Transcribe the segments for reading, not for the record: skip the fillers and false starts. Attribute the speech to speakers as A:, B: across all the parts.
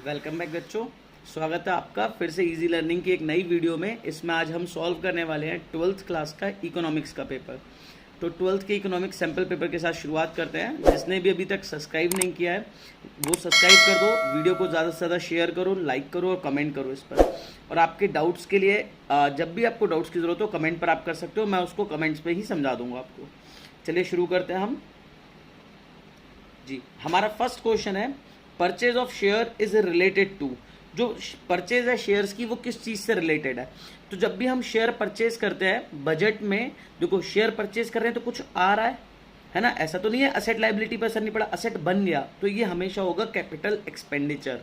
A: Welcome back बच्चों। स्वागत है आपका फिर से इजी लर्निंग की एक नई वीडियो में। इसमें आज हम सॉल्व करने वाले हैं 12th क्लास का इकोनॉमिक्स का पेपर। तो 12th के इकोनॉमिक्स सैम्पल पेपर के साथ शुरुआत करते हैं। जिसने भी अभी तक सब्सक्राइब नहीं किया है वो सब्सक्राइब कर दो, वीडियो को ज़्यादा से ज़्यादा शेयर करो, लाइक करो और कमेंट करो इस पर। और आपके डाउट्स के लिए जब भी आपको डाउट्स की ज़रूरत हो कमेंट पर आप कर सकते हो, मैं उसको कमेंट्स पर ही समझा दूंगा आपको। चलिए शुरू करते हैं हम जी। हमारा फर्स्ट क्वेश्चन है purchase of share is related to. जो परचेज है शेयर्स की वो किस चीज से रिलेटेड है। तो जब भी हम शेयर परचेज करते हैं बजट में, देखो शेयर परचेज कर रहे हैं तो कुछ आ रहा है ना, ऐसा तो नहीं है असेट लायबिलिटी पर असर नहीं पड़ा, असेट बन गया, तो ये हमेशा होगा कैपिटल एक्सपेंडिचर।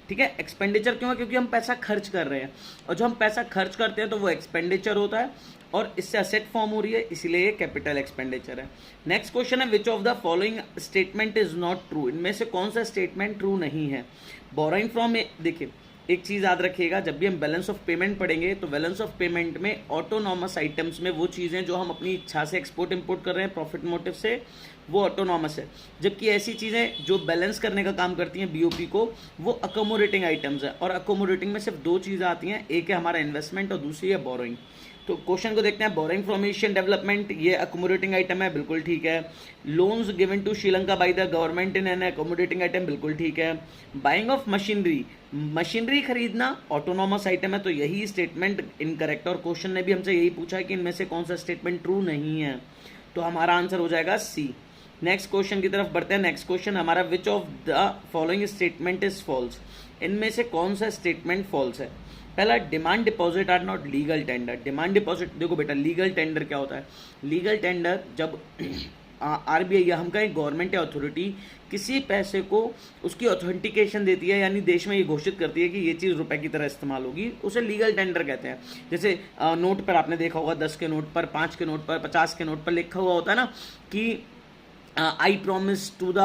A: ठीक है, एक्सपेंडिचर क्यों है? क्योंकि हम पैसा खर्च कर रहे हैं और जो हम पैसा खर्च करते हैं तो वो एक्सपेंडिचर होता है और इससे असेट फॉर्म हो रही है, इसीलिए ये कैपिटल एक्सपेंडिचर है। नेक्स्ट क्वेश्चन है which of the following statement is not true. इनमें से कौन सा स्टेटमेंट ट्रू नहीं है। बोरोइंग फ्रॉम, देखिए एक चीज याद रखिएगा, जब भी हम बैलेंस ऑफ पेमेंट पढ़ेंगे तो बैलेंस ऑफ पेमेंट में ऑटोनॉमस आइटम्स में वो चीजें जो हम अपनी इच्छा से एक्सपोर्ट इंपोर्ट कर रहे हैं प्रॉफिट मोटिव से, वो ऑटोनॉमस है। जबकि ऐसी चीजें जो बैलेंस करने का काम करती हैं बीओपी को, वो अकोमोडेटिंग आइटम्स है। और अकोमोडेटिंग में सिर्फ दो चीजें आती हैं, एक है हमारा इन्वेस्टमेंट और दूसरी है बोरोइंग। तो क्वेश्चन को देखते हैं। बोरोइंग फ्रॉम एशियन डेवलपमेंट, ये अकोमोडेटिंग आइटम है, बिल्कुल ठीक है। Loans given to Sri Lanka by the government in an accommodating item, बिल्कुल ठीक है। बाइंग ऑफ मशीनरी, मशीनरी खरीदना ऑटोनॉमस आइटम है, तो यही स्टेटमेंट इनकरेक्ट। और क्वेश्चन ने भी हमसे यही पूछा कि इनमें से कौन सा स्टेटमेंट ट्रू नहीं है, तो हमारा आंसर हो जाएगा सी। नेक्स्ट क्वेश्चन की तरफ बढ़ते हैं। नेक्स्ट क्वेश्चन हमारा which of the following statement is false. इनमें से कौन सा स्टेटमेंट फॉल्स है। पहला, demand deposit are not legal tender. Demand deposit, देखो बेटा लीगल टेंडर क्या होता है। लीगल टेंडर जब आरबीआई या हम कहें गवर्नमेंट या अथॉरिटी किसी पैसे को उसकी ऑथेंटिकेशन देती है, यानी देश में ये घोषित करती है कि ये चीज़ रुपए की तरह इस्तेमाल होगी, उसे लीगल टेंडर कहते हैं। जैसे नोट पर आपने देखा होगा, 10 के नोट पर, 5 के नोट पर, 50 के नोट पर लिखा हुआ होता है ना कि आई प्रोमिस टू द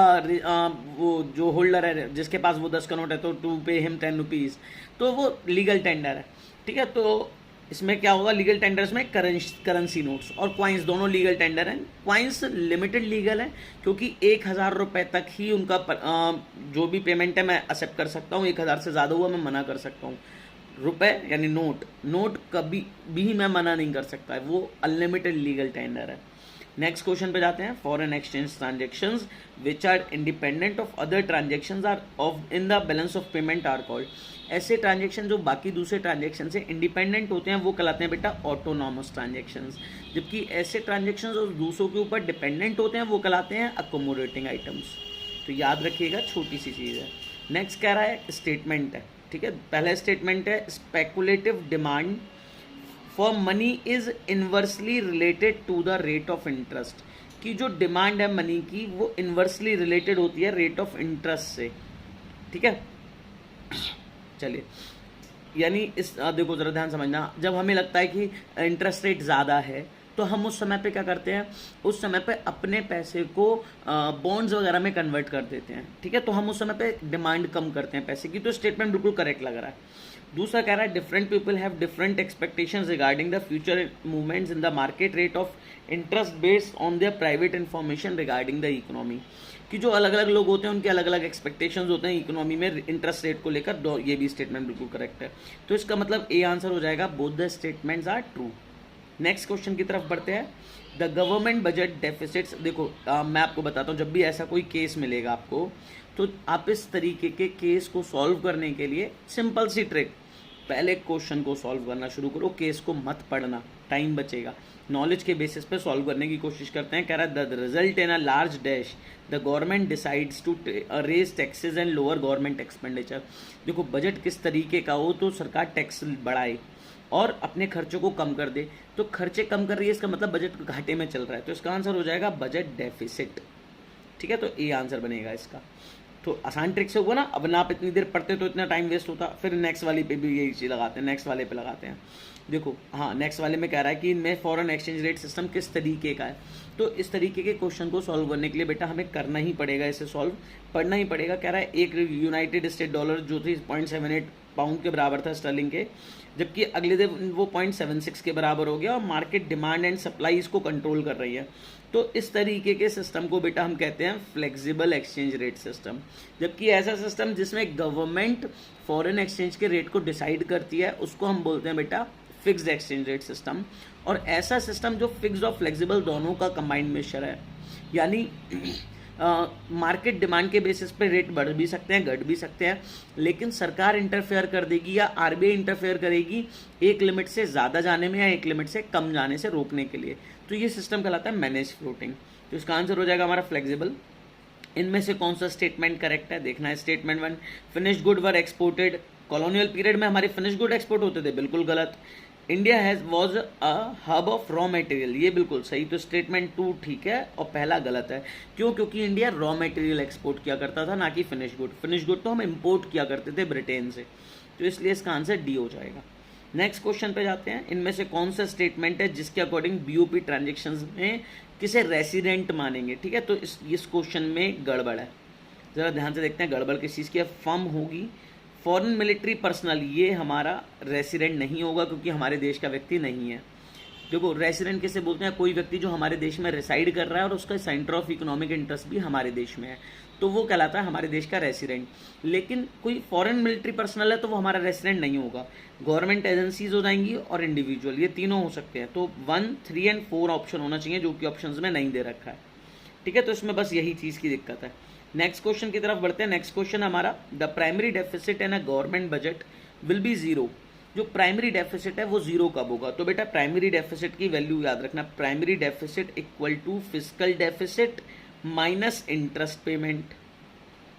A: वो जो होल्डर है जिसके पास वो 10 का नोट है तो टू पे हिम 10 रुपीज़, तो वो लीगल टेंडर है। ठीक है, तो इसमें क्या होगा, लीगल टेंडर्स में करेंसी नोट्स और क्वाइंस दोनों लीगल टेंडर हैं। क्वाइंस लिमिटेड लीगल है क्योंकि 1000 रुपये तक ही उनका जो भी पेमेंट है मैं एक्सेप्ट कर सकता हूँ, 1000 से ज़्यादा हुआ मैं मना कर सकता हूँ। रुपए यानी नोट कभी भी मैं मना नहीं कर सकता है, वो अनलिमिटेड लीगल टेंडर है। नेक्स्ट क्वेश्चन पे जाते हैं। Foreign exchange transactions which are independent of other transactions are of in the balance of payment are called. ऐसे ट्रांजेक्शन जो बाकी दूसरे ट्रांजेक्शन से इंडिपेंडेंट होते हैं वो कहलाते हैं बेटा ऑटोनॉमस ट्रांजेक्शंस। जबकि ऐसे ट्रांजेक्शंस जो दूसरों के ऊपर डिपेंडेंट होते हैं वो कहलाते हैं अकोमोडेटिंग आइटम्स। तो याद रखिएगा, छोटी सी चीज़ है। नेक्स्ट कह रहा है स्टेटमेंट है, ठीक है। पहला स्टेटमेंट है speculative demand for money is inversely related to the rate of interest. की जो डिमांड है मनी की वो इन्वर्सली रिलेटेड होती है रेट ऑफ इंटरेस्ट से। ठीक है, चलिए यानी इस देखो जरा ध्यान समझना, जब हमें लगता है कि इंटरेस्ट रेट ज़्यादा है तो हम उस समय पे क्या करते हैं, उस समय पे अपने पैसे को बॉन्ड्स वगैरह में कन्वर्ट कर देते हैं। ठीक है, तो हम उस समय पे डिमांड कम करते हैं पैसे की, तो स्टेटमेंट बिल्कुल करेक्ट लग रहा है। दूसरा कह रहा है different people have different expectations regarding the future movements in the market rate of interest based on their private information regarding the economy. कि जो अलग अलग लोग होते हैं उनके अलग अलग एक्सपेक्टेशंस होते हैं इकोनॉमी में इंटरेस्ट रेट को लेकर, ये भी स्टेटमेंट बिल्कुल करेक्ट है। तो इसका मतलब ए आंसर हो जाएगा, both the statements are true. Next question की तरफ बढ़ते हैं। द गवर्नमेंट बजट डेफिसिट्स, देखो मैं आपको बताता हूँ, जब भी ऐसा कोई केस मिलेगा आपको तो आप इस तरीके के केस को सॉल्व करने के लिए सिंपल सी ट्रिक, पहले क्वेश्चन को सॉल्व करना शुरू करो, केस को मत पढ़ना, टाइम बचेगा। नॉलेज के बेसिस पे सॉल्व करने की कोशिश करते हैं। कह रहा है the result in a large dash the government decides to raise taxes and lower government expenditure. देखो बजट किस तरीके का हो तो सरकार टैक्स बढ़ाए और अपने खर्चों को कम कर दे, तो खर्चे कम कर रही है इसका मतलब बजट घाटे में चल रहा है, तो इसका आंसर हो जाएगा बजट डेफिसिट। ठीक है, तो ये आंसर बनेगा इसका। तो आसान ट्रिक से होगा ना, अब ना आप इतनी देर पढ़ते तो इतना टाइम वेस्ट होता, फिर नेक्स्ट वाले पे भी यही चीज़ लगाते हैं, नेक्स्ट वाले पे लगाते हैं। देखो हाँ, नेक्स्ट वाले में कह रहा है कि इनमें फॉरेन एक्सचेंज रेट सिस्टम किस तरीके का है। तो इस तरीके के क्वेश्चन को सॉल्व करने के लिए बेटा हमें करना ही पड़ेगा, इसे सॉल्व पढ़ना ही पड़ेगा। कह रहा है एक यूनाइटेड स्टेट डॉलर जो थी 0.78 पाउंड के बराबर था स्टर्लिंग के, जबकि अगले दिन वो 0.76 के बराबर हो गया और मार्केट डिमांड एंड सप्लाई इसको कंट्रोल कर रही है। तो इस तरीके के सिस्टम को बेटा हम कहते हैं फ्लेक्सिबल एक्सचेंज रेट सिस्टम। जबकि ऐसा सिस्टम जिसमें गवर्नमेंट फॉरेन एक्सचेंज के रेट को डिसाइड करती है उसको हम बोलते हैं बेटा फिक्स्ड एक्सचेंज रेट सिस्टम। और ऐसा सिस्टम जो फिक्स्ड और फ्लेक्सिबल दोनों का कंबाइंड मिक्सचर है, यानी मार्केट डिमांड के बेसिस पे रेट बढ़ भी सकते हैं, घट भी सकते हैं, लेकिन सरकार इंटरफेयर कर देगी या आरबीआई इंटरफेयर करेगी एक लिमिट से ज़्यादा जाने में या एक लिमिट से कम जाने से रोकने के लिए। तो ये सिस्टम कहलाता है मैनेज फ्लोटिंग। तो इसका आंसर हो जाएगा हमारा फ्लेक्सिबल। इनमें से कौन सा स्टेटमेंट करेक्ट है देखना है। स्टेटमेंट 1, फिनिश्ड गुड वर एक्सपोर्टेड। कॉलोनियल पीरियड में हमारे फिनिश्ड गुड एक्सपोर्ट होते थे, बिल्कुल गलत। India was a hub of raw material, ये बिल्कुल सही। तो स्टेटमेंट 2 ठीक है और पहला गलत है। क्यों? क्योंकि इंडिया रॉ मटेरियल एक्सपोर्ट किया करता था, ना कि फिनिश गुड। फिनिश गुड तो हम इंपोर्ट किया करते थे ब्रिटेन से। तो इसलिए इसका आंसर डी हो जाएगा। नेक्स्ट क्वेश्चन पे जाते हैं। इनमें से कौन सा स्टेटमेंट है जिसके अकॉर्डिंग बीओपी ट्रांजेक्शन्स में किसे रेसिडेंट मानेंगे? ठीक है, तो इस क्वेश्चन में गड़बड़ है, जरा ध्यान से देखते हैं गड़बड़ किस चीज़ की है। फर्म होगी फॉरेन मिलिट्री पर्सनल, ये हमारा रेसिडेंट नहीं होगा क्योंकि हमारे देश का व्यक्ति नहीं है। देखो रेसिडेंट किसे बोलते हैं? कोई व्यक्ति जो हमारे देश में रेसाइड कर रहा है और उसका सेंटर ऑफ इकोनॉमिक इंटरेस्ट भी हमारे देश में है, तो वो कहलाता है हमारे देश का रेसिडेंट। लेकिन कोई फॉरेन मिलिट्री पर्सनल है तो वो हमारा रेसिडेंट नहीं होगा। गवर्नमेंट एजेंसीज हो जाएंगी और इंडिविजुअल, ये तीनों हो सकते हैं। तो 1, 3 और 4 ऑप्शन होना चाहिए, जो कि ऑप्शन में नहीं दे रखा है। ठीक है, तो इसमें बस यही चीज़ की दिक्कत है। नेक्स्ट क्वेश्चन की तरफ बढ़ते हैं। नेक्स्ट क्वेश्चन हमारा, the primary deficit in a government budget will be zero. जो प्राइमरी डेफिसिट है वो जीरो कब होगा? तो बेटा प्राइमरी डेफिसिट की वैल्यू याद रखना, primary deficit equal to fiscal deficit minus interest payment.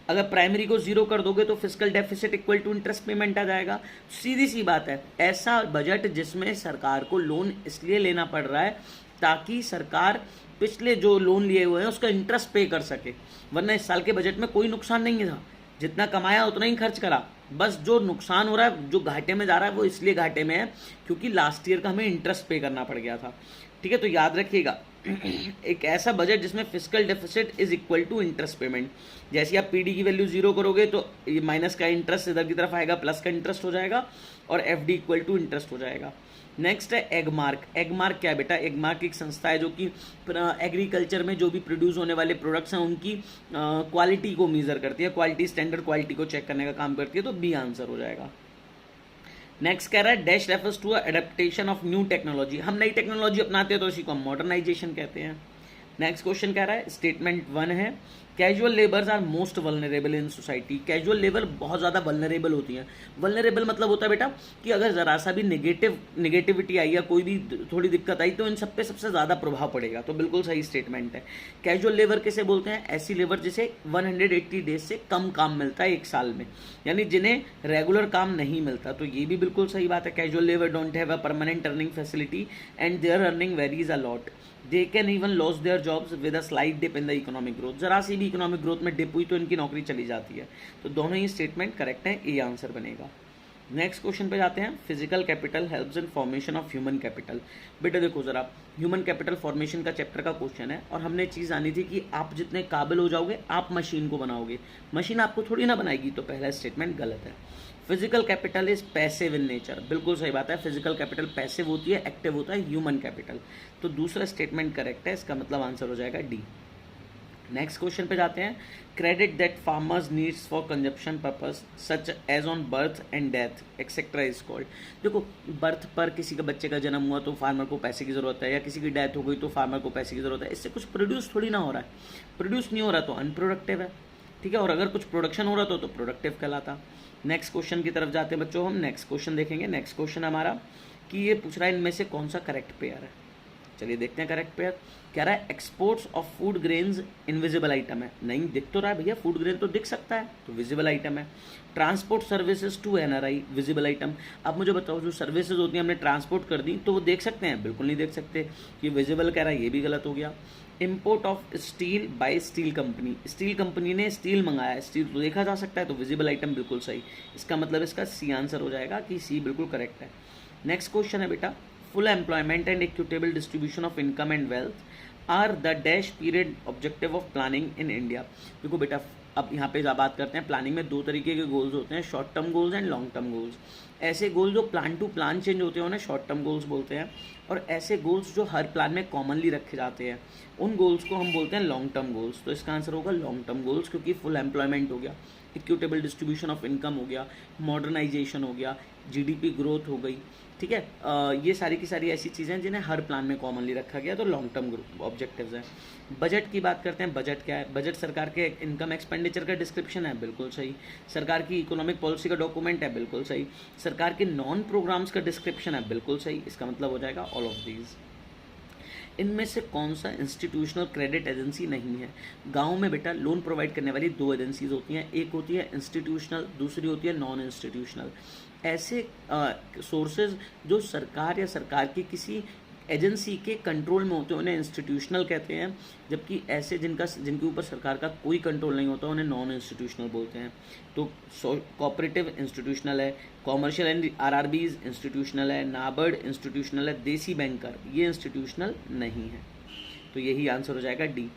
A: अगर प्राइमरी को जीरो कर दोगे तो fiscal deficit equal to interest payment आ जाएगा। सीधी सी बात है, ऐसा बजट जिसमें सरकार को लोन इसलिए लेना पड़ रहा है ताकि सरकार पिछले जो लोन लिए हुए हैं उसका इंटरेस्ट पे कर सके, वरना इस साल के बजट में कोई नुकसान नहीं था, जितना कमाया उतना ही खर्च करा। बस जो नुकसान हो रहा है, जो घाटे में जा रहा है, वो इसलिए घाटे में है क्योंकि लास्ट ईयर का हमें इंटरेस्ट पे करना पड़ गया था। ठीक है, तो याद रखिएगा एक ऐसा बजट जिसमें fiscal deficit is equal to interest payment. जैसे आप पीडी की वैल्यू जीरो करोगे तो ये माइनस का इंटरेस्ट इधर की तरफ आएगा, प्लस का इंटरेस्ट हो जाएगा और एफडी इक्वल टू इंटरेस्ट हो जाएगा। नेक्स्ट है एगमार्क। एगमार्क क्या है बेटा? एगमार्क एक संस्था है जो कि एग्रीकल्चर में जो भी प्रोड्यूस होने वाले प्रोडक्ट्स हैं उनकी क्वालिटी को मेजर करती है, क्वालिटी स्टैंडर्ड क्वालिटी को चेक करने का काम करती है। तो बी आंसर हो जाएगा। नेक्स्ट कह रहा है dash refers to adaptation of new technology. हम नई टेक्नोलॉजी अपनाते हैं तो इसी को हम मॉडर्नाइजेशन कहते हैं। नेक्स्ट क्वेश्चन कह रहा है, स्टेटमेंट 1 है, casual labours are most vulnerable in society. Casual labour बहुत ज़्यादा वल्नरेबल होती है। वल्नरेबल मतलब होता है बेटा कि अगर ज़रा सा भी नेगेटिविटी आई या कोई भी थोड़ी दिक्कत आई तो इन सब पे सबसे ज़्यादा प्रभाव पड़ेगा। तो बिल्कुल सही स्टेटमेंट है। कैजुअल लेबर किसे बोलते हैं? ऐसी लेबर जिसे 180 डेज से कम काम मिलता है एक साल में, यानी जिन्हें रेगुलर काम नहीं मिलता। तो ये भी बिल्कुल सही बात है। Casual labour don't have a permanent earning facility and their earning varies a lot. They can even lose their jobs with a slight dip in the economic growth. जरा सी भी इकोनॉमिक ग्रोथ में डिप हुई तो इनकी नौकरी चली जाती है। तो दोनों ही स्टेटमेंट करेक्ट हैं, ए आंसर बनेगा। नेक्स्ट क्वेश्चन पे जाते हैं। Physical capital helps in formation of human capital. बेटा देखो जरा, ह्यूमन कैपिटल फॉर्मेशन का चैप्टर का क्वेश्चन है और हमने चीज़ आनी थी कि आप जितने काबिल हो जाओगे आप मशीन को बनाओगे, मशीन आपको थोड़ी ना बनाएगी। तो पहला स्टेटमेंट गलत है। Physical capital is passive in nature. बिल्कुल सही बात है, फिजिकल कैपिटल पैसिव होती है, एक्टिव होता है ह्यूमन कैपिटल। तो दूसरा स्टेटमेंट करेक्ट है, इसका मतलब आंसर हो जाएगा डी। नेक्स्ट क्वेश्चन पे जाते हैं। Credit that farmers needs for consumption purpose such as on birth and death etcetera is called. देखो बर्थ पर किसी का बच्चे का जन्म हुआ तो फार्मर को पैसे की ज़रूरत है, या किसी की डेथ हो गई तो फार्मर को पैसे की ज़रूरत है। इससे कुछ प्रोड्यूस थोड़ी ना हो रहा है। प्रोड्यूस नहीं हो रहा तो अनप्रोडक्टिव है। ठीक है, और अगर कुछ प्रोडक्शन हो रहा तो प्रोडक्टिव कहलाता। नेक्स्ट क्वेश्चन की तरफ जाते हैं बच्चों, हम नेक्स्ट क्वेश्चन देखेंगे। नेक्स्ट क्वेश्चन हमारा कि ये पूछ रहा है इनमें से कौन सा करेक्ट पेयर है। चलिए देखते हैं करेक्ट पेयर। कह रहा है exports of food grains invisible item है। नहीं दिख तो रहा है भैया, फूड ग्रेन तो दिख सकता है, तो विजिबल आइटम है। Transport services to NRI visible item. अब मुझे बताओ जो सर्विसेज होती हैं हमने ट्रांसपोर्ट कर दी तो वो देख सकते हैं? बिल्कुल नहीं देख सकते। ये विजिबल कह रहा है, ये भी गलत हो गया। Import of steel by steel company. Steel company ने स्टील मंगाया, स्टील तो देखा जा सकता है, तो विजिबल आइटम बिल्कुल सही। इसका मतलब इसका सी आंसर हो जाएगा कि सी बिल्कुल करेक्ट है। नेक्स्ट क्वेश्चन है बेटा, full employment and equitable distribution of income and wealth are the dash period objective of planning in India. देखो बेटा अब यहाँ पे बात करते हैं प्लानिंग में दो तरीके के गोल्स होते हैं, short term goals and long term goals. ऐसे गोल जो प्लान टू प्लान चेंज होते हैं उन्हें शॉर्ट टर्म गोल्स बोलते हैं, और ऐसे गोल्स जो हर प्लान में कॉमनली रखे जाते हैं उन गोल्स को हम बोलते हैं लॉन्ग टर्म गोल्स। तो इसका आंसर होगा लॉन्ग टर्म गोल्स, क्योंकि फुल एम्प्लॉयमेंट हो गया, इक्विटेबल डिस्ट्रीब्यूशन ऑफ इनकम हो गया, मॉडर्नाइजेशन हो गया, जीडीपी ग्रोथ हो गई, ठीक है। ये सारी की सारी ऐसी चीज़ें जिन्हें हर प्लान में कॉमनली रखा गया, तो लॉन्ग टर्म ऑब्जेक्टिव्स हैं। बजट की बात करते हैं, बजट क्या है? बजट सरकार के इनकम एक्सपेंडिचर का डिस्क्रिप्शन है, बिल्कुल सही। सरकार की इकोनॉमिक पॉलिसी का डॉक्यूमेंट है, बिल्कुल सही। सरकार के नॉन प्रोग्राम्स का डिस्क्रिप्शन है, बिल्कुल सही। इसका मतलब हो जाएगा ऑल ऑफ दीज। इनमें से कौन सा इंस्टीट्यूशनल क्रेडिट एजेंसी नहीं है? गांव में बेटा लोन प्रोवाइड करने वाली दो एजेंसीज होती हैं, एक होती है इंस्टीट्यूशनल, दूसरी होती है नॉन इंस्टीट्यूशनल। ऐसे सोर्सेज जो सरकार या सरकार की किसी एजेंसी के कंट्रोल में होते हैं उन्हें इंस्टीट्यूशनल कहते हैं, जबकि ऐसे जिनके ऊपर सरकार का कोई कंट्रोल नहीं होता उन्हें नॉन इंस्टीट्यूशनल बोलते हैं। तो कोऑपरेटिव इंस्टीट्यूशनल है, कॉमर्शियल एंड आरआरबीज इंस्टीट्यूशनल है, नाबार्ड इंस्टीट्यूशनल है, देसी बैंकर ये इंस्टीट्यूशनल नहीं है। तो यही आंसर हो जाएगा डी।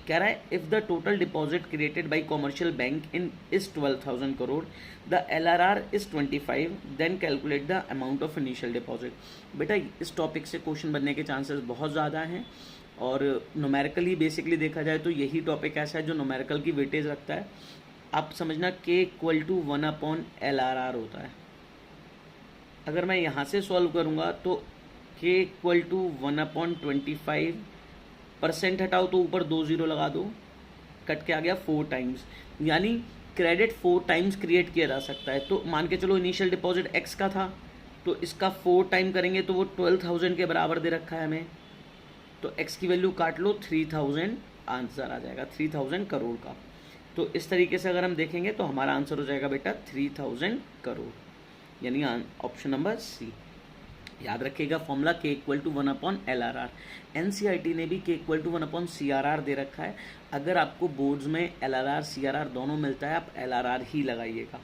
A: कह रहा है if the total deposit created by commercial bank in is 12,000 crore, the LRR is 25, then calculate the amount of initial deposit. बेटा इस टॉपिक से क्वेश्चन बनने के चांसेस बहुत ज़्यादा हैं, और न्यूमेरिकली बेसिकली देखा जाए तो यही टॉपिक ऐसा है जो न्यूमेरिकल की वेटेज रखता है। आप समझना K = 1/LRR होता है। अगर मैं यहाँ से सॉल्व करूँगा तो K = 1/25, परसेंट हटाओ तो ऊपर 2 0 लगा दो, कट के आ गया 4 टाइम्स, यानी क्रेडिट 4 टाइम्स क्रिएट किया जा सकता है। तो मान के चलो इनिशियल डिपॉजिट x का था, तो इसका 4 टाइम करेंगे तो वो 12,000 के बराबर दे रखा है हमें, तो x की वैल्यू काट लो, 3000 आंसर आ जाएगा, 3000 करोड़ का। तो इस तरीके से अगर हम देखेंगे तो हमारा आंसर हो जाएगा बेटा 3000 करोड़, यानी ऑप्शन नंबर सी। याद रखिएगा फॉर्मूला K = 1/LRR। NCERT ने भी K = 1/CRR दे रखा है। अगर आपको बोर्ड्स में LRR CRR दोनों मिलता है आप LRR ही लगाइएगा।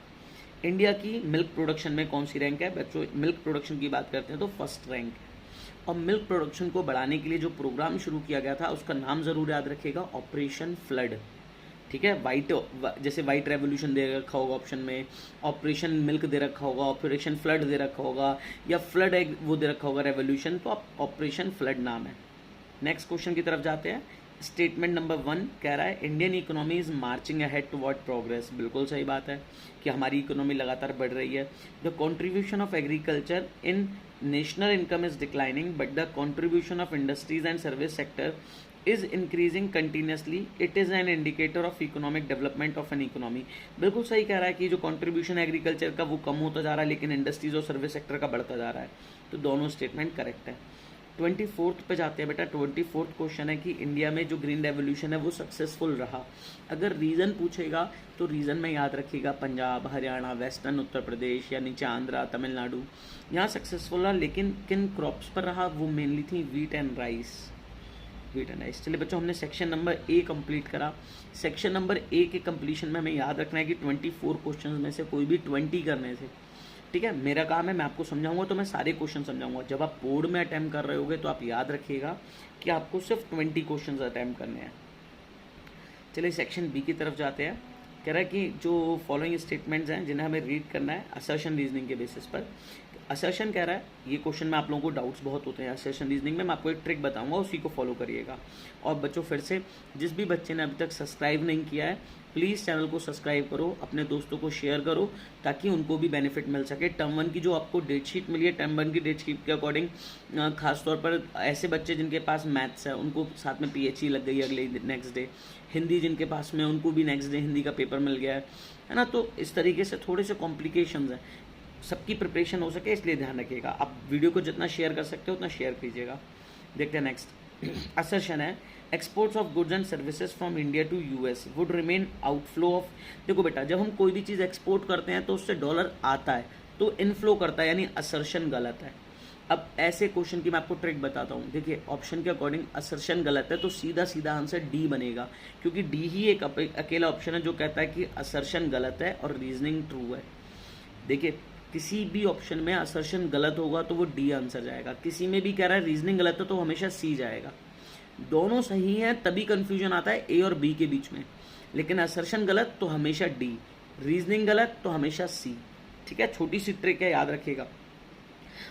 A: इंडिया की मिल्क प्रोडक्शन में कौन सी रैंक है? बच्चों मिल्क प्रोडक्शन की बात करते हैं तो फर्स्ट रैंक है। और मिल्क प्रोडक्शन को बढ़ाने के लिए जो प्रोग्राम शुरू किया गया था उसका नाम ज़रूर याद रखिएगा, ऑपरेशन फ्लड, ठीक है। जैसे वाइट रेवोल्यूशन दे रखा होगा ऑप्शन में, ऑपरेशन मिल्क दे रखा होगा, ऑपरेशन फ्लड दे रखा होगा, या फ्लड एग वो दे रखा होगा रेवोल्यूशन, तो आप ऑपरेशन फ्लड नाम है। नेक्स्ट क्वेश्चन की तरफ जाते हैं। स्टेटमेंट नंबर 1 कह रहा है Indian economy is marching ahead toward progress. बिल्कुल सही बात है कि हमारी इकोनॉमी लगातार बढ़ रही है। The contribution of agriculture in national income is declining but the contribution of industries and service sector is increasing continuously, it is an indicator of economic development of an economy। बिल्कुल सही कह रहा है कि जो कंट्रीब्यूशन है agriculture का वो कम होता जा रहा है, लेकिन इंडस्ट्रीज और सर्विस सेक्टर का बढ़ता जा रहा है। तो दोनों स्टेटमेंट करेक्ट है। 24th पे जाते हैं बेटा। 24th क्वेश्चन है कि इंडिया में जो ग्रीन रेवोल्यूशन है वो सक्सेसफुल रहा। अगर रीज़न पूछेगा तो रीज़न में याद रखिएगा पंजाब, हरियाणा, वेस्टर्न उत्तर प्रदेश या नीचे आंध्रा, तमिलनाडु, यहाँ सक्सेसफुल रहा। लेकिन किन क्रॉप्स पर रहा? वो मेनली थी वीट एंड राइस। चलिए बच्चों हमने सेक्शन नंबर ए कंप्लीट करा। सेक्शन नंबर ए के कंप्लीशन में हमें याद रखना है कि 24 क्वेश्चन में से कोई भी 20 करने से, ठीक है। मेरा काम है मैं आपको समझाऊंगा तो मैं सारे क्वेश्चन समझाऊंगा। जब आप बोर्ड में अटैम्प्ट कर रहे होगे तो आप याद रखिएगा कि आपको सिर्फ 20 क्वेश्चन अटैम्प्ट करने हैं। चलिए सेक्शन बी की तरफ जाते हैं। कह रहा है कि जो फॉलोइंग स्टेटमेंट्स हैं जिन्हें हमें रीड करना है असर्शन रीजनिंग के बेसिस पर। असर्शन कह रहा है, ये क्वेश्चन में आप लोगों को डाउट्स बहुत होते हैं असर्शन रीजनिंग में, मैं आपको एक ट्रिक बताऊंगा, उसी को फॉलो करिएगा। और बच्चों फिर से जिस भी बच्चे ने अभी तक सब्सक्राइब नहीं किया है प्लीज़ चैनल को सब्सक्राइब करो, अपने दोस्तों को शेयर करो ताकि उनको भी बेनिफिट मिल सके। टर्म 1 की जो आपको डेट शीट मिली है, टर्म 1 की डेट शीट के अकॉर्डिंग खासतौर पर ऐसे बच्चे जिनके पास मैथ्स है उनको साथ में PHE लग गई अगले नेक्स्ट डे, हिंदी जिनके पास में उनको भी नेक्स्ट डे हिंदी का पेपर मिल गया है ना। तो इस तरीके से थोड़े से कॉम्प्लिकेशंस हैं, सबकी प्रिपरेशन हो सके इसलिए ध्यान रखिएगा। आप वीडियो को जितना शेयर कर सकते हो उतना शेयर कीजिएगा। देखते हैं नेक्स्ट। असर्शन है exports of goods and services from India to US would remain outflow of. देखो बेटा जब हम कोई भी चीज़ एक्सपोर्ट करते हैं तो उससे डॉलर आता है तो इनफ्लो करता है, यानी असर्शन गलत है। अब ऐसे क्वेश्चन की मैं आपको ट्रिक बताता हूँ। देखिए ऑप्शन के अकॉर्डिंग असर्शन गलत है तो सीधा सीधा आंसर डी बनेगा, क्योंकि डी ही एक अकेला ऑप्शन है जो कहता है कि असर्शन गलत है और रीजनिंग ट्रू है। देखिए किसी भी ऑप्शन में असर्शन गलत होगा तो वो डी आंसर जाएगा, किसी में भी कह रहा है रीजनिंग गलत है तो हमेशा सी जाएगा। दोनों सही हैं तभी कंफ्यूजन आता है ए और बी के बीच में। लेकिन असर्शन गलत तो हमेशा डी, रीजनिंग गलत तो हमेशा सी। ठीक है, छोटी सी ट्रिक है, याद रखिएगा।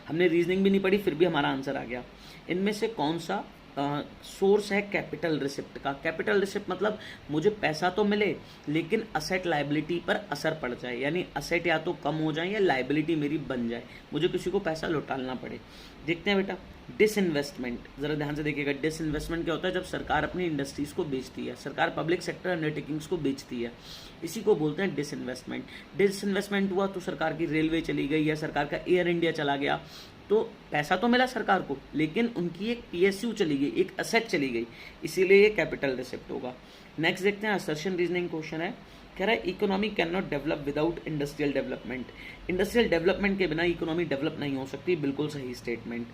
A: हमने रीजनिंग भी नहीं पढ़ी फिर भी हमारा आंसर आ गया। इनमें से कौन सा सोर्स है कैपिटल रिसिप्ट का? कैपिटल रिसिप्ट मतलब मुझे पैसा तो मिले लेकिन असेट लाइबिलिटी पर असर पड़ जाए, यानी असेट या तो कम हो जाए या लाइबिलिटी मेरी बन जाए, मुझे किसी को पैसा लौटाना पड़े। देखते हैं बेटा, डिसइन्वेस्टमेंट, जरा ध्यान से देखिएगा। डिसइन्वेस्टमेंट क्या होता है? जब सरकार अपनी इंडस्ट्रीज को बेचती है, सरकार पब्लिक सेक्टर अंडरटेकिंग्स को बेचती है, इसी को बोलते हैं डिसइन्वेस्टमेंट। डिसइन्वेस्टमेंट हुआ तो सरकार की रेलवे चली गई या सरकार का एयर इंडिया चला गया, तो पैसा तो मिला सरकार को लेकिन उनकी एक पीएसयू चली गई, एक असेट चली गई, इसीलिए ये कैपिटल रिसिप्ट होगा। नेक्स्ट देखते हैं, असर्शन रीजनिंग क्वेश्चन है, कह रहा है economy can not develop without industrial development. Industrial development के बिना इकोनॉमी डेवलप नहीं हो सकती, बिल्कुल सही स्टेटमेंट।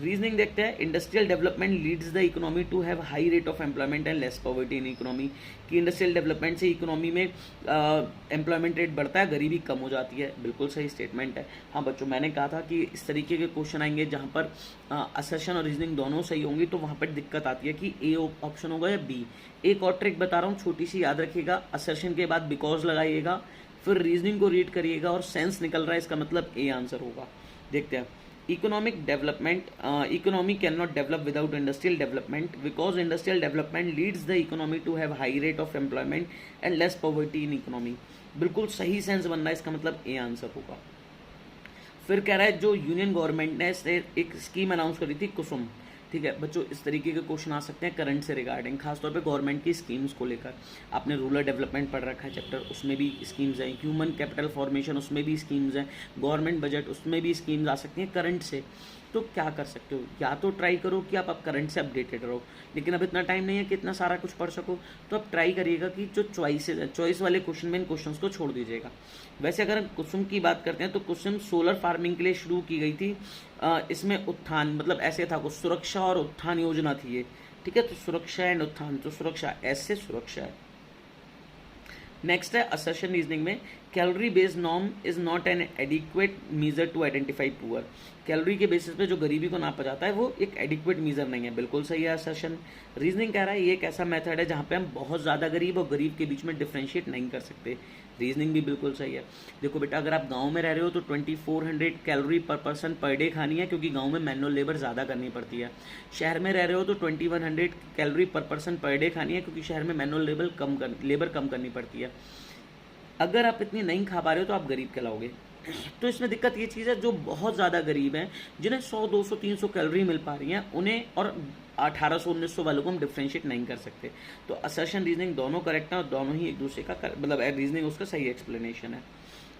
A: रीजनिंग देखते हैं, industrial development leads the economy to have high rate of employment and less poverty in economy. कि इंडस्ट्रियल डेवलपमेंट से इकोनॉमी में एम्प्लॉयमेंट रेट बढ़ता है, गरीबी कम हो जाती है, बिल्कुल सही स्टेटमेंट है। हाँ बच्चों, मैंने कहा था कि इस तरीके के क्वेश्चन आएंगे जहाँ पर असर्शन और रीजनिंग दोनों सही होंगी तो वहाँ पर दिक्कत आती है कि ए ऑप्शन होगा या बी। एक और ट्रिक बता रहा हूँ छोटी सी, याद रखिएगा। असर्शन के बाद बिकॉज लगाइएगा, फिर रीजनिंग को रीड करिएगा और सेंस निकल रहा है, इसका मतलब ए आंसर होगा। देखते हैं, economic development economy cannot develop without industrial development because industrial development leads the economy to have high rate of employment and less poverty in economy। बिल्कुल सही सेंस बन रहा है, इसका मतलब ए आंसर होगा। फिर कह रहा है जो यूनियन गवर्नमेंट ने एक स्कीम अनाउंस करी थी, कुसुम। ठीक है बच्चों, इस तरीके के क्वेश्चन आ सकते हैं करंट से रिगार्डिंग, खासतौर पे गवर्नमेंट की स्कीम्स को लेकर। आपने रूरल डेवलपमेंट पढ़ रखा है चैप्टर, उसमें भी स्कीम्स हैं। ह्यूमन कैपिटल फॉर्मेशन, उसमें भी स्कीम्स हैं। गवर्नमेंट बजट, उसमें भी स्कीम्स आ सकती हैं करंट से। तो क्या कर सकते हो, या तो ट्राई करो कि आप करंट से अपडेटेड रहो, लेकिन अब इतना टाइम नहीं है कि इतना सारा कुछ पढ़ सको, तो आप ट्राई करिएगा कि जो चॉइस वाले क्वेश्चन में इन क्वेश्चंस को छोड़ दीजिएगा। वैसे अगर कुसुम की बात करते हैं तो कुसुम सोलर फार्मिंग के लिए शुरू की गई थी। इसमें उत्थान मतलब ऐसे था कुछ, सुरक्षा और उत्थान योजना थी ये। ठीक है, तो सुरक्षा एंड उत्थान, तो सुरक्षा ऐसे सुरक्षा है। नेक्स्ट है असर्शन रीजनिंग में, calorie based norm is not an adequate measure to identify poor. Calorie के बेसिस पे जो गरीबी को नापा जाता है वो एक एडिक्वेट मीजर नहीं है, बिल्कुल सही है असर्शन। रीजनिंग कह रहा है ये एक ऐसा मेथड है जहाँ पे हम बहुत ज़्यादा गरीब और गरीब के बीच में डिफ्रेंशिएट नहीं कर सकते। रीजनिंग भी बिल्कुल सही है। देखो बेटा, अगर आप गांव में रह रहे हो तो 2400 कैलोरी पर पर्सन पर डे खानी है, क्योंकि गांव में मैनुअल लेबर ज़्यादा करनी पड़ती है। शहर में रह रहे हो तो 2100 कैलोरी पर पर्सन पर डे खानी है, क्योंकि शहर में मैनुअल लेबर कम करनी पड़ती है। अगर आप इतनी नहीं खा पा रहे हो तो आप गरीब कहलाओगे। तो इसमें दिक्कत ये चीज़ है, जो बहुत ज़्यादा गरीब हैं, जिन्हें 100, 200, 300 कैलोरी मिल पा रही हैं, उन्हें और 1800, 1900 वालों को हम डिफ्रेंशिएट नहीं कर सकते। तो असर्शन रीजनिंग दोनों करेक्ट है और दोनों ही एक दूसरे का मतलब रीजनिंग उसका सही एक्सप्लेनेशन है।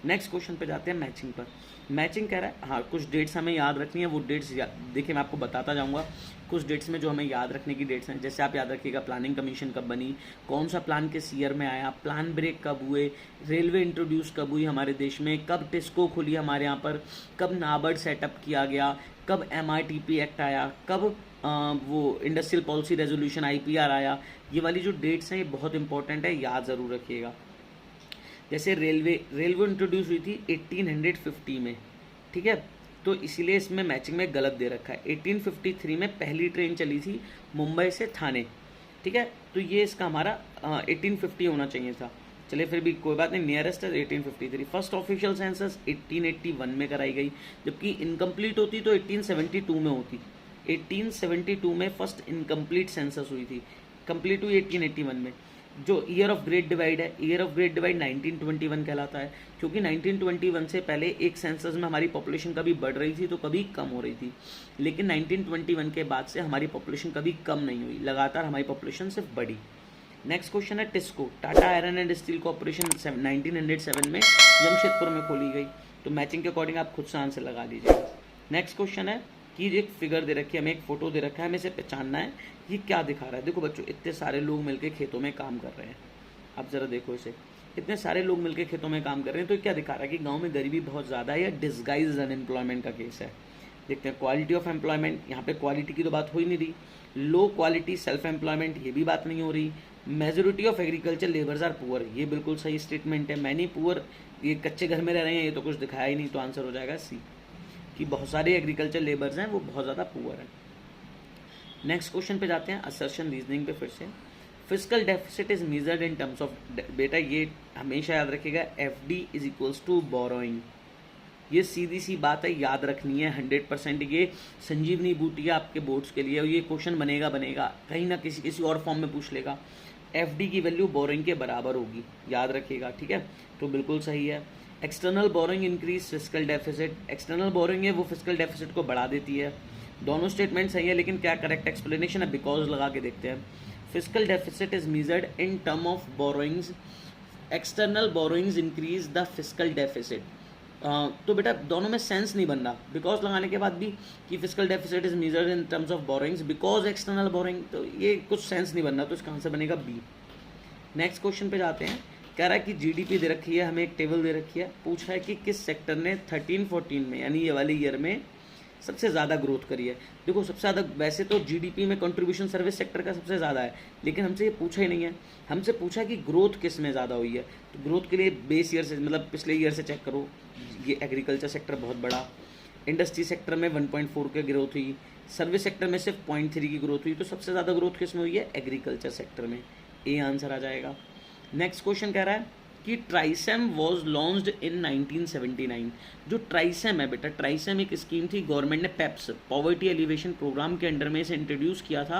A: नेक्स्ट क्वेश्चन पे जाते हैं मैचिंग पर। मैचिंग कह रहा है, हाँ कुछ डेट्स हमें याद रखनी है। वो डेट्स देखिए मैं आपको बताता जाऊँगा कुछ डेट्स में जो हमें याद रखने की डेट्स हैं। जैसे आप याद रखिएगा, प्लानिंग कमीशन कब बनी, कौन सा प्लान किस ईयर में आया, प्लान ब्रेक कब हुए, रेलवे इंट्रोड्यूस कब हुई हमारे देश में, कब टिस्को खुली हमारे यहाँ पर, कब नाबार्ड सेटअप किया गया, कब MRTP एक्ट आया, कब वो इंडस्ट्रियल पॉलिसी रेजोल्यूशन IPR आया। ये वाली जो डेट्स हैं ये बहुत इंपॉर्टेंट है, याद ज़रूर रखिएगा। जैसे रेलवे इंट्रोड्यूस हुई थी 1850 में, ठीक है, तो इसीलिए इसमें मैचिंग में गलत दे रखा है। 1853 में पहली ट्रेन चली थी मुंबई से थाने, ठीक है, तो ये इसका हमारा 1850 होना चाहिए था। चलिए फिर भी कोई बात नहीं, नियरेस्ट है 1853। फर्स्ट ऑफिशियल सेंसस 1881 में कराई गई, जबकि इनकम्प्लीट होती तो 1872 में होती। 1872 में फर्स्ट इनकम्प्लीट सेंसस हुई थी, कंप्लीट हुई 1881 में। जो ईयर ऑफ ग्रेट डिवाइड है, ईयर ऑफ ग्रेट डिवाइड 1921 कहलाता है, क्योंकि 1921 से पहले एक सेंसस में हमारी पॉपुलेशन कभी बढ़ रही थी तो कभी कम हो रही थी, लेकिन 1921 के बाद से हमारी पॉपुलेशन कभी कम नहीं हुई, लगातार हमारी पॉपुलेशन सिर्फ बढ़ी। नेक्स्ट क्वेश्चन है TISCO, Tata iron and steel corporation 1907 में जमशेदपुर में खोली गई। तो मैचिंग के अकॉर्डिंग आप खुद से आंसर लगा लीजिएगा। नेक्स्ट क्वेश्चन है कि एक फिगर दे रखी है, हमें एक फोटो दे रखा है, हमें इसे पहचानना है ये क्या दिखा रहा है। देखो बच्चों, इतने सारे लोग मिलकर खेतों में काम कर रहे हैं, आप जरा देखो इसे, इतने सारे लोग मिलकर खेतों में काम कर रहे हैं, तो क्या दिखा रहा है कि गांव में गरीबी बहुत ज़्यादा है या डिस्गाइज अनएम्प्लॉयमेंट का केस है। देखते हैं क्वालिटी ऑफ एम्प्लॉयमेंट, यहाँ पे क्वालिटी की तो बात हो ही नहीं रही। लो क्वालिटी सेल्फ एम्प्लॉयमेंट, ये भी बात नहीं हो रही। Majority of agriculture labours are poor, ये बिल्कुल सही स्टेटमेंट है। मैनी पुअर, ये कच्चे घर में रह रहे हैं, ये तो कुछ दिखाया ही नहीं, तो आंसर हो जाएगा सी, कि बहुत सारे एग्रीकल्चर लेबर्स हैं वो बहुत ज़्यादा पुअर हैं। नेक्स्ट क्वेश्चन पे जाते हैं, असर्शन रीजनिंग पे फिर से। Fiscal deficit is measured in terms of, बेटा ये हमेशा याद रखिएगा, FD is equals to borrowing. ये सीधी सी बात है, याद रखनी है 100%। ये संजीवनी बूटी है आपके बोर्ड्स के लिए, और ये क्वेश्चन बनेगा कहीं ना किसी और फॉर्म में पूछ लेगा। FD की वैल्यू बोरोइंग के बराबर होगी, याद रखिएगा, ठीक है। तो बिल्कुल सही है। External borrowing increase physical deficit, external borrowing है वो फिजिकल डेफिसिट को बढ़ा देती है। दोनों स्टेटमेंट सही है, लेकिन क्या करेक्ट एक्सप्लेनेशन है, बिकॉज लगा के देखते हैं। Physical deficit is measured in term of borrowings, external borrowings increase the physical deficit. तो बेटा दोनों में सेंस नहीं बन रहा, बिकॉज लगाने के बाद भी कि physical deficit is measured in terms of borrowings because external borrowing, तो ये कुछ सेंस नहीं बन रहा, तो इसका आंसर बनेगा बी। नेक्स्ट क्वेश्चन पे जाते हैं। कह रहा है कि GDP दे रखी है, हमें एक टेबल दे रखी है, पूछा है कि किस सेक्टर ने 13-14 में यानी ये वाले ईयर में सबसे ज़्यादा ग्रोथ करी है। देखो सबसे ज़्यादा वैसे तो GDP में कंट्रीब्यूशन सर्विस सेक्टर का सबसे ज़्यादा है, लेकिन हमसे ये पूछा ही नहीं है। हमसे पूछा है कि ग्रोथ किस में ज़्यादा हुई है, तो ग्रोथ के लिए बेस ईयर से मतलब पिछले ईयर से चेक करो। ये एग्रीकल्चर सेक्टर बहुत बड़ा, इंडस्ट्री सेक्टर में 1.4 की ग्रोथ हुई, सर्विस सेक्टर में सिर्फ 0.3 की ग्रोथ हुई, तो सबसे ज़्यादा ग्रोथ किस में हुई है, एग्रीकल्चर सेक्टर में। ए आंसर आ जाएगा। नेक्स्ट क्वेश्चन कह रहा है कि ट्राइसेम वॉज लॉन्च्ड इन 1979। जो ट्राइसेम है बेटा, ट्राइसेम एक स्कीम थी, गवर्नमेंट ने पेप्स पॉवर्टी एलिवेशन प्रोग्राम के अंडर में इसे इंट्रोड्यूस किया था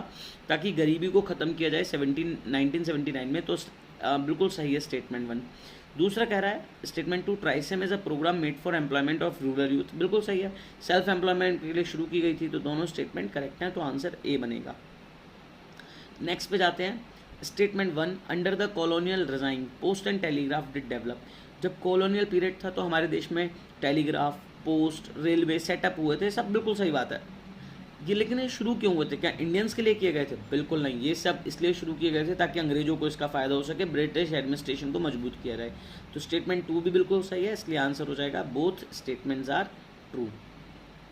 A: ताकि गरीबी को ख़त्म किया जाए 1979 में। तो बिल्कुल सही है स्टेटमेंट 1। दूसरा कह रहा है statement 2, TRYSEM is a programme made for employment of rural youth. बिल्कुल सही है, सेल्फ एम्प्लॉयमेंट के लिए शुरू की गई थी, तो दोनों स्टेटमेंट करेक्ट हैं, तो आंसर ए बनेगा। नेक्स्ट पे जाते हैं। Statement 1, under the colonial resign post and telegraph did develop. जब कॉलोनियल पीरियड था तो हमारे देश में टेलीग्राफ, पोस्ट, रेलवे सेटअप हुए थे, सब बिल्कुल सही बात है। ये लेकिन ये शुरू क्यों हुए थे, क्या इंडियंस के लिए किए गए थे? बिल्कुल नहीं, ये सब इसलिए शुरू किए गए थे ताकि अंग्रेजों को इसका फ़ायदा हो सके, ब्रिटिश एडमिनिस्ट्रेशन को मजबूत किया जाए। तो स्टेटमेंट 2 भी बिल्कुल सही है, इसलिए आंसर हो जाएगा both statements are true.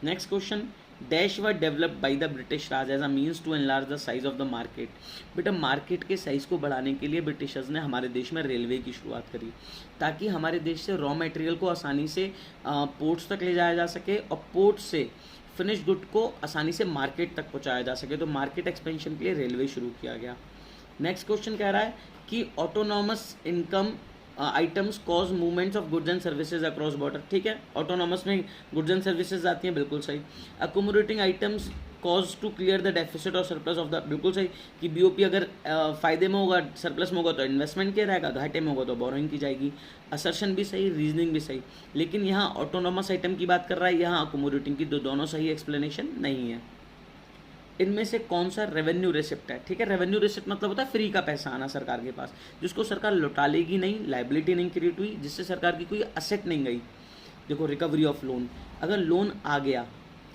A: Next question, dash were developed by the British Raj as a means to enlarge the size of the market. बेटा मार्केट के साइज़ को बढ़ाने के लिए ब्रिटिशर्स ने हमारे देश में रेलवे की शुरुआत करी ताकि हमारे देश से रॉ मटेरियल को आसानी से पोर्ट्स तक ले जाया जा सके और पोर्ट से फिनिश गुड को आसानी से मार्केट तक पहुंचाया जा सके। तो मार्केट एक्सपेंशन के लिए रेलवे शुरू किया गया। नेक्स्ट क्वेश्चन कह रहा है कि autonomous income items cause movements of goods and services across border. ठीक है, ऑटोनॉमस में गुड्स एंड सर्विसेज आती हैं, बिल्कुल सही। Accommodating items cause to clear the deficit और सरप्लस ऑफ द, बिल्कुल सही कि BOP अगर फायदे में होगा, सरप्लस में होगा तो इन्वेस्टमेंट किया रहेगा, घाटे में होगा तो बोरोइंग की जाएगी। असर्शन भी सही, रीजनिंग भी सही, लेकिन यहाँ ऑटोनॉमस आइटम की बात कर रहा है, यहाँ अकोमोडेटिंग की, दोनों सही एक्सप्लेनेशन नहीं है। इनमें से कौन सा रेवेन्यू रिसिप्ट है? ठीक है, रेवेन्यू रिसिप्ट मतलब होता है फ्री का पैसा आना सरकार के पास, जिसको सरकार लौटा लेगी नहीं, लाइबिलिटी नहीं क्रिएट हुई, जिससे सरकार की कोई असेट नहीं गई। देखो रिकवरी ऑफ लोन, अगर लोन आ गया,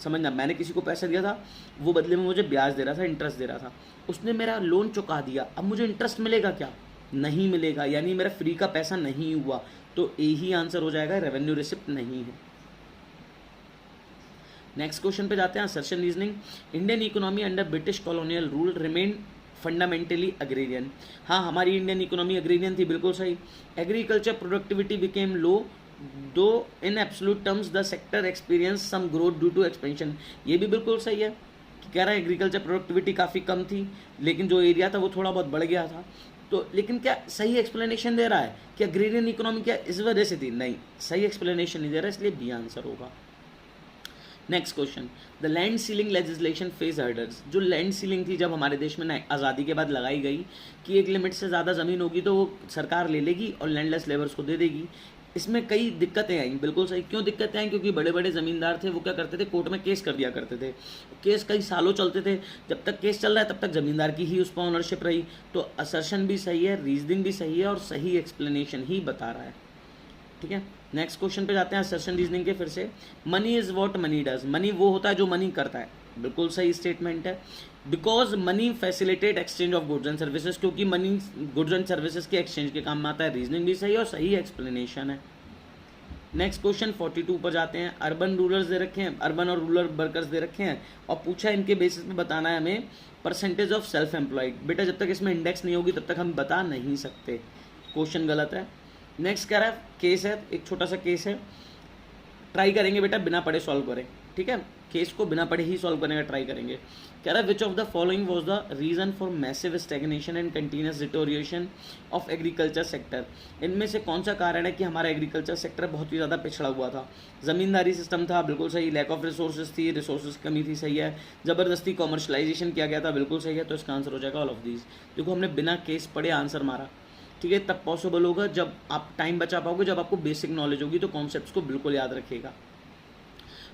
A: समझना मैंने किसी को पैसा दिया था, वो बदले में मुझे ब्याज दे रहा था, इंटरेस्ट दे रहा था, उसने मेरा लोन चुका दिया, अब मुझे इंटरेस्ट मिलेगा क्या? नहीं मिलेगा, यानी मेरा फ्री का पैसा नहीं हुआ, तो ए ही आंसर हो जाएगा, रेवेन्यू रिसिप्ट नहीं है। नेक्स्ट क्वेश्चन पे जाते हैं, assertion reasoning. Indian economy under British colonial rule remain fundamentally agrarian. हाँ, हमारी इंडियन इकोनॉमी अग्रेरियन थी, बिल्कुल सही। Agriculture productivity became low though in absolute terms the sector experience some growth due to expansion. ये भी बिल्कुल सही है, कह रहा है एग्रीकल्चर प्रोडक्टिविटी काफ़ी कम थी, लेकिन जो एरिया था वो थोड़ा बहुत बढ़ गया था। तो लेकिन क्या सही एक्सप्लेनेशन दे रहा है कि अग्रेरियन इकोनॉमी क्या इस वजह से थी? नहीं, सही एक्सप्लेनेशन नहीं दे रहा, इसलिए बी आंसर होगा। Next question, the land ceiling legislation face hurdles. जो लैंड सीलिंग थी जब हमारे देश में आज़ादी के बाद लगाई गई कि एक लिमिट से ज़्यादा ज़मीन होगी तो वो सरकार ले लेगी और लैंडलेस लेबर्स को दे देगी, इसमें कई दिक्कतें आई। बिल्कुल सही, क्यों दिक्कतें आई? क्योंकि बड़े बड़े ज़मींदार थे, वो क्या करते थे, कोर्ट में केस कर दिया करते थे, केस कई सालों चलते थे, जब तक केस चल रहा है तब तक ज़मींदार की ही उस पर ऑनरशिप रही। तो असर्शन भी सही है, रीजनिंग भी सही है और सही एक्सप्लेनेशन ही बता रहा है। ठीक है, नेक्स्ट क्वेश्चन पे जाते हैं असर्शन रीजनिंग के फिर से। Money is what money does. Money वो होता है जो मनी करता है, बिल्कुल सही स्टेटमेंट है। Because money facilitate exchange of goods and services, क्योंकि मनी गुड्स एंड सर्विसेज के एक्सचेंज के काम में आता है। रीजनिंग भी सही और सही एक्सप्लेनेशन है। नेक्स्ट क्वेश्चन 42 पर जाते हैं। अर्बन रूरल्स दे रखे हैं, अर्बन और रूरल वर्कर्स दे रखे हैं और पूछा है इनके बेसिस पे बताना है हमें परसेंटेज ऑफ सेल्फ एम्प्लॉयड। बेटा जब तक इसमें इंडेक्स नहीं होगी तब तक हम बता नहीं सकते, क्वेश्चन गलत है। नेक्स्ट कह रहा है केस है, एक छोटा सा केस है, ट्राई करेंगे बेटा बिना पढ़े सॉल्व करें। ठीक ठीक है, केस को बिना पढ़े ही सॉल्व करने का ट्राई करेंगे। कह रहा है which of the following was the reason for massive stagnation and continuous deterioration of agriculture sector. इनमें से कौन सा कारण है कि हमारा एग्रीकल्चर सेक्टर बहुत ही ज़्यादा पिछड़ा हुआ था। ज़मींदारी सिस्टम था, बिल्कुल सही। लैक ऑफ रिसोर्सेज थी, रिसोर्सेज की कमी थी, सही है। ज़बरदस्ती कॉमर्शलाइजेशन किया गया था, बिल्कुल सही है। तो इसका आंसर हो जाएगा ऑल ऑफ दीज। देखो हमने बिना केस पढ़े आंसर मारा, ठीक है। तब पॉसिबल होगा जब आप टाइम बचा पाओगे, जब आपको बेसिक नॉलेज होगी, तो कॉन्सेप्ट्स को बिल्कुल याद रखिएगा।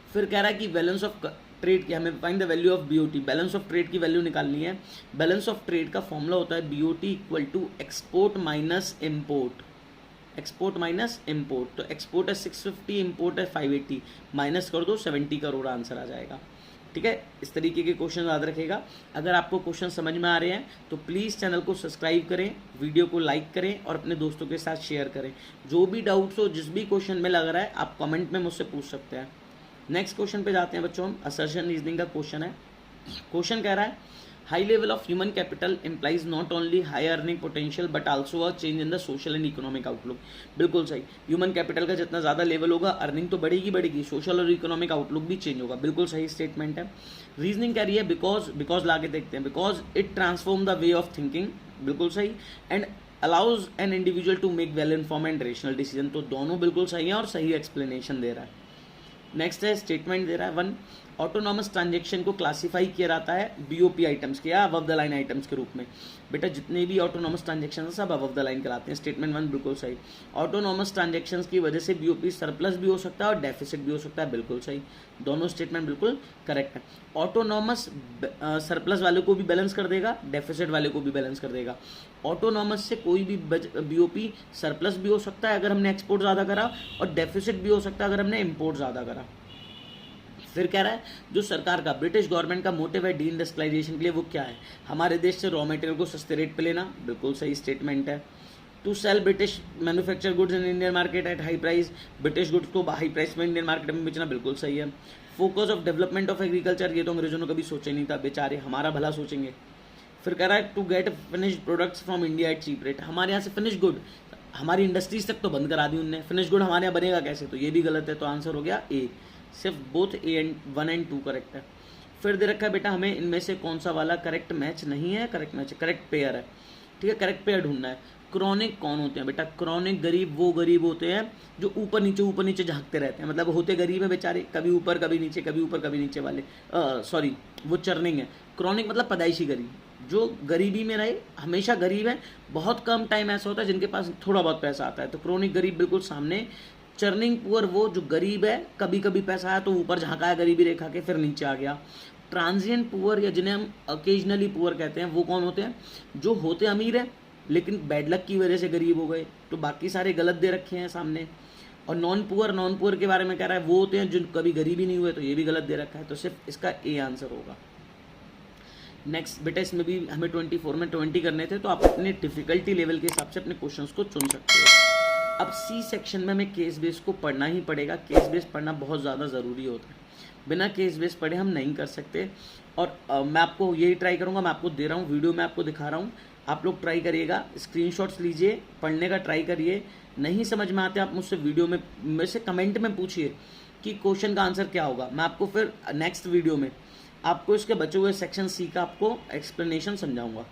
A: फिर कह रहा है कि बैलेंस ऑफ ट्रेड की हमें find the value of BOT, balance of trade की वैल्यू निकालनी है। बैलेंस ऑफ ट्रेड का फॉर्मूला होता है BOT equal to export minus import, export minus import. तो एक्सपोर्ट है 650, इम्पोर्ट है 580, माइनस कर दो 70 करोड़ आंसर आ जाएगा, ठीक है। इस तरीके के क्वेश्चन याद रखेगा। अगर आपको क्वेश्चन समझ में आ रहे हैं तो प्लीज़ चैनल को सब्सक्राइब करें, वीडियो को लाइक करें और अपने दोस्तों के साथ शेयर करें। जो भी डाउट्स हो, जिस भी क्वेश्चन में लग रहा है, आप कमेंट में मुझसे पूछ सकते हैं। नेक्स्ट क्वेश्चन पे जाते हैं बच्चों हम। असर्शन रीजनिंग का क्वेश्चन है। क्वेश्चन कह रहा है high level of human capital implies not only high earning potential but also a change in the social and economic outlook. बिल्कुल सही। ह्यूमन कैपिटल का जितना ज़्यादा लेवल होगा, अर्निंग तो बढ़ेगी, सोशल और इकोनॉमिक आउटलुक भी चेंज होगा। बिल्कुल सही स्टेटमेंट है। रीजनिंग कह रही है बिकॉज ला के देखते हैं, because it transform the way of thinking, बिल्कुल सही। And allows an individual to make well inform and rational decision. तो दोनों बिल्कुल सही है और सही एक्सप्लेनेशन दे रहा है। नेक्स्ट है स्टेटमेंट दे रहा है 1, ऑटोनॉमस ट्रांजेक्शन को क्लासिफाई किया जाता है बीओपी आइटम्स के या अबव द लाइन आइटम्स के रूप में। बेटा जितने भी ऑटोनॉमस ट्रांजेक्शन हैं सब अबव द लाइन कराते हैं। स्टेटमेंट 1 बिल्कुल सही। ऑटोनॉमस ट्रांजेक्शन की वजह से बीओपी सरप्लस भी हो सकता है और डेफिसिट भी हो सकता है, बिल्कुल सही। दोनों स्टेटमेंट बिल्कुल करेक्ट है। ऑटोनॉमस सरप्लस वाले को भी बैलेंस कर देगा, डेफिसिट वाले को भी बैलेंस कर देगा। ऑटोनॉमस से कोई भी बीओपी सरप्लस भी हो सकता है अगर हमने एक्सपोर्ट ज़्यादा करा, और डेफिसिट भी हो सकता है अगर हमने इम्पोर्ट ज़्यादा करा। फिर कह रहा है जो सरकार का, ब्रिटिश गवर्नमेंट का मोटिव है डी इंडस्ट्रियलाइजेशन के लिए, वो क्या है? हमारे देश से रॉ मटेरियल को सस्ते रेट पे लेना, बिल्कुल सही स्टेटमेंट है। To sell British manufacture goods in Indian market at high price, British goods को हाई प्राइस में इंडियन मार्केट में बेचना, बिल्कुल सही है। Focus of development of agriculture, ये तो अंग्रेजों ने कभी सोचा ही नहीं था, बेचारे हमारा भला सोचेंगे। फिर कह रहा है to get finished products from India at cheap rate, हमारे यहाँ से फिनिश गुड, हमारी इंडस्ट्रीज तक तो बंद करा दी उनने, फिनिश गुड हमारे यहाँ बनेगा कैसे? तो ये भी गलत है, तो आंसर हो गया ए। सिर्फ both A and 1 and 2 correct है। फिर दे रखा है बेटा हमें इनमें से कौन सा वाला करेक्ट मैच नहीं है, करेक्ट मैच है, करेक्ट पेयर है, ठीक है। करेक्ट पेयर ढूंढना है। क्रॉनिक कौन होते हैं बेटा? क्रॉनिक गरीब वो गरीब होते हैं जो ऊपर नीचे झांकते रहते हैं, मतलब होते गरीब है बेचारे, कभी ऊपर कभी नीचे, कभी ऊपर कभी नीचे वाले, सॉरी वो चर्निंग है। क्रॉनिक मतलब पैदाइशी गरीब, जो गरीबी में रहे, हमेशा गरीब है, बहुत कम टाइम ऐसा होता है जिनके पास थोड़ा बहुत पैसा आता है, तो क्रॉनिक गरीब बिल्कुल सामने। चर्निंग पुअर वो जो गरीब है, कभी कभी पैसा आया तो ऊपर झांका है गरीबी रेखा के, फिर नीचे आ गया। ट्रांजिएंट पुअर या जिन्हें हम ओकेजनली पुअर कहते हैं, वो कौन होते हैं? जो होते अमीर है लेकिन बैड लक की वजह से गरीब हो गए, तो बाकी सारे गलत दे रखे हैं सामने। और नॉन पुअर के बारे में कह रहा है वो होते हैं जो कभी गरीब ही नहीं हुए, तो ये भी गलत दे रखा है, तो सिर्फ इसका ए आंसर होगा। नेक्स्ट बेटा इसमें भी हमें 24 में 20 करने थे, तो आप अपने डिफिकल्टी लेवल के हिसाब से अपने क्वेश्चंस को चुन सकते हो। अब सी सेक्शन में हमें केस बेस को पढ़ना ही पड़ेगा, केस बेस पढ़ना बहुत ज़्यादा ज़रूरी होता है, बिना केस बेस पढ़े हम नहीं कर सकते। और मैं आपको यही ट्राई करूँगा, मैं आपको दे रहा हूँ वीडियो में, आपको दिखा रहा हूँ, आप लोग ट्राई करिएगा, स्क्रीनशॉट्स लीजिए, पढ़ने का ट्राई करिए। नहीं समझ में आते आप मुझसे वीडियो में मेरे से कमेंट में पूछिए कि क्वेश्चन का आंसर क्या होगा, मैं आपको फिर नेक्स्ट वीडियो में आपको इसके बचे हुए सेक्शन सी का आपको एक्सप्लेनेशन समझाऊंगा,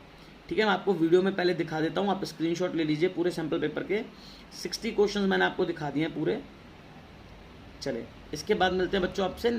A: ठीक है। मैं आपको वीडियो में पहले दिखा देता हूँ, आप स्क्रीनशॉट ले लीजिए पूरे सैम्पल पेपर के। 60 क्वेश्चंस मैंने आपको दिखा दिए हैं पूरे। चले इसके बाद मिलते हैं बच्चों आपसे